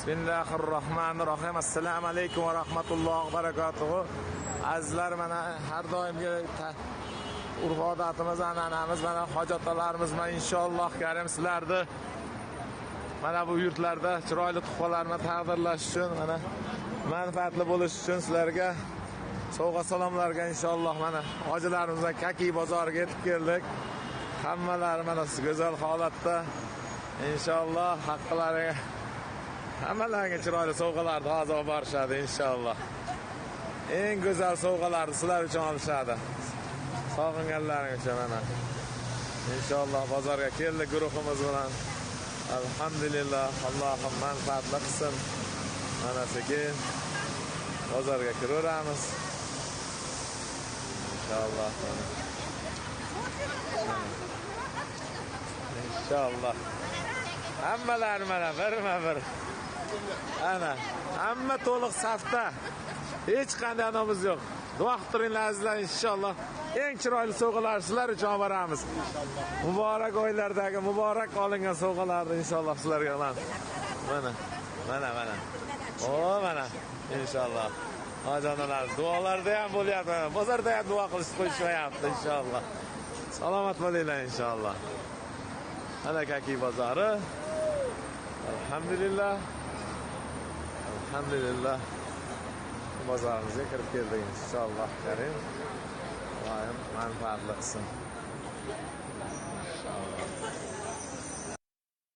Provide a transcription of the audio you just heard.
Bismillahirrohmanirrohim. Assalomu alaykum va rahmatullohi va barakatuh. Azizlar, mana har doimgi urf odatimiz, an'anamiz, mana hojatlarimiz mana inshaalloh karim sizlarni mana bu yurtlarda chiroyli tuhfalarni taqdirlash uchun, mana manfaatli bo'lish uchun sizlarga sovg'a salomlarga inshaalloh mana hojilarimizdan Kaki bozoriga yetib keldik. Hammalari mana go'zal holatda inshaalloh haqqilariga hammalariga chiroyli sovg'alarni hozir olib borishadi inshaalloh. Eng go'zal sovg'alarni sizlar uchun olishadi. Sog'inganlaring uchun mana inshaalloh bozorga keldik guruhimiz bilan. Alhamdulillah, Allohim manfaatli qilsin. Mana sekin bozorga kiraveramiz. İnşallah. İnşallah. Hammalar mana bir. Ana, hamma to'liq safda. Hech qanday anamiz yo'q. Duo qilinglar azizlar, inshaalloh eng chiroyli sovg'alar sizlar uchun olib boramiz. Muborak oylardagi muborak olingan sovg'alarni inshaalloh sizlarga mana. O mana inshaalloh. Ojonalar duolarda ham bo'lyapti. Bozorda ham duo qilishni qo'yishmayapti inshaalloh. Salomat bo'linglar inshaalloh. Mana Kaki bozori. Alhamdulillah. Bozorimizga kirib keldik inshaalloh karim. Allohim manfaatli qilsin.